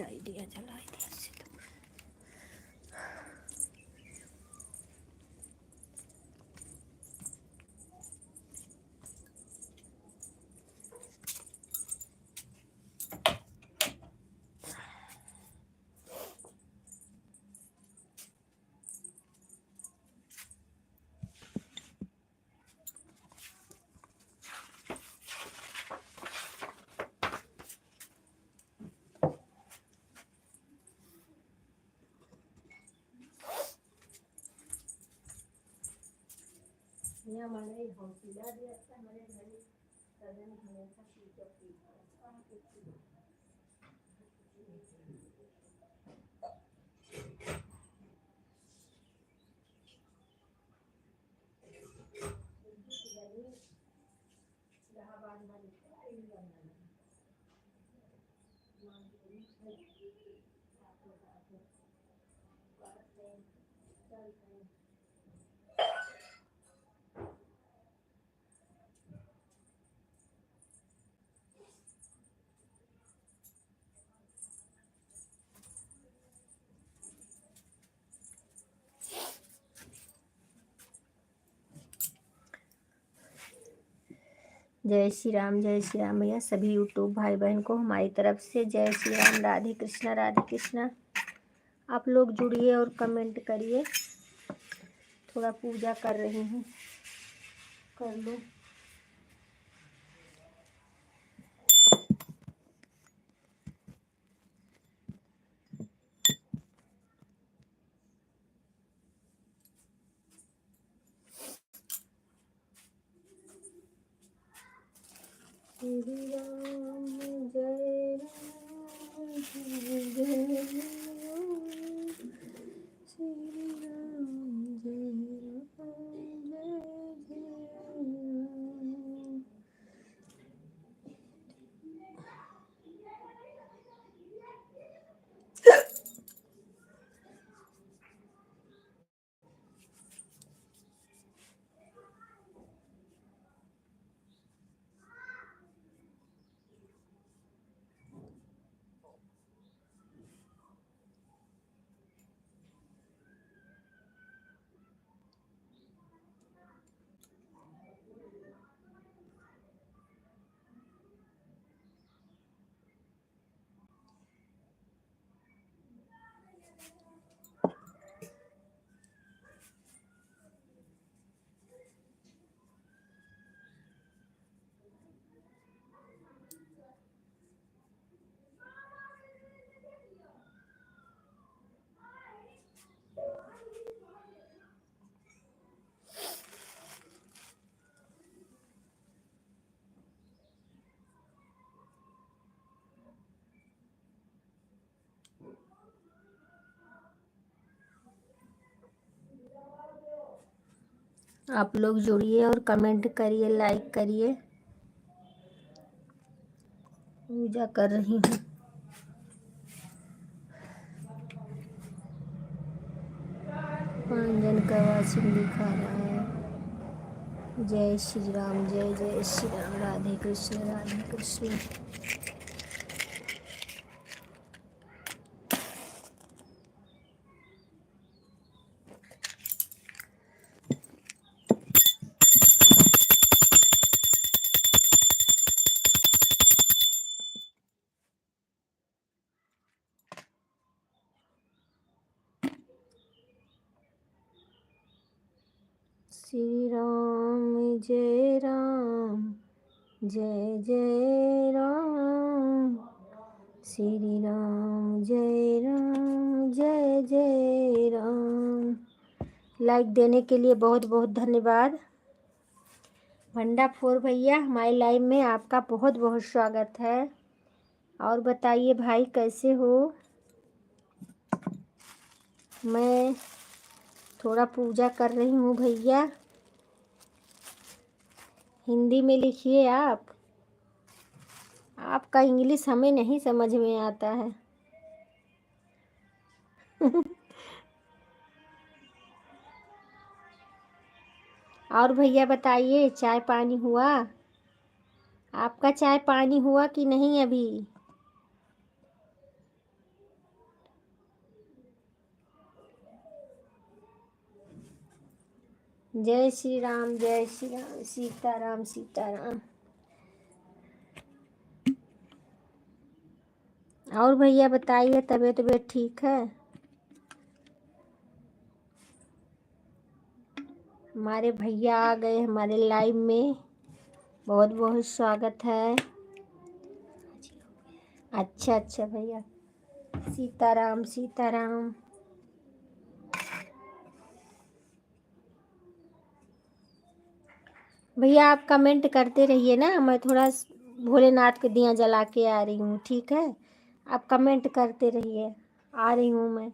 Idea जला दिया इससे तो। यहाँ हमारे हौसला दिया था हमारे घर सदन हमेशा पूजा की इलाहाबाद में जय श्री राम भैया। सभी यूट्यूब भाई बहन को हमारी तरफ से जय श्री राम। राधे कृष्णा। आप लोग जुड़िए और कमेंट करिए। थोड़ा पूजा कर रही हूँ, कर लो। श्री राम जय राम जय राम, श्री राम जय राम जय राम। आप लोग जुड़िए और कमेंट करिए, लाइक करिए। पूजा कर रही हूँ। पांजन का वाचन दिखा रहा है। जय श्री राम जय श्री राम। राधे कृष्ण। श्री राम जय राम, श्री राम जय राम। लाइक देने के लिए बहुत बहुत धन्यवाद। भंडाफोर भैया, हमारे लाइव में आपका बहुत बहुत स्वागत है। और बताइए भाई कैसे हो। मैं थोड़ा पूजा कर रही हूँ भैया। हिंदी में लिखिए आप। आपका इंग्लिश हमें नहीं समझ में आता है। और भैया बताइए, चाय पानी हुआ? आपका चाय पानी हुआ कि नहीं अभी? जय श्री राम, जय श्री राम, सीताराम सीताराम। और भैया बताइए, तबीयत ठीक है? हमारे भैया आ गए हमारे लाइव में, बहुत बहुत स्वागत है। अच्छा अच्छा भैया, सीताराम सीताराम। भैया आप कमेंट करते रहिए ना, मैं थोड़ा भोलेनाथ के दिया जला के आ रही हूँ, ठीक है? आप कमेंट करते रहिए, आ रही हूँ मैं।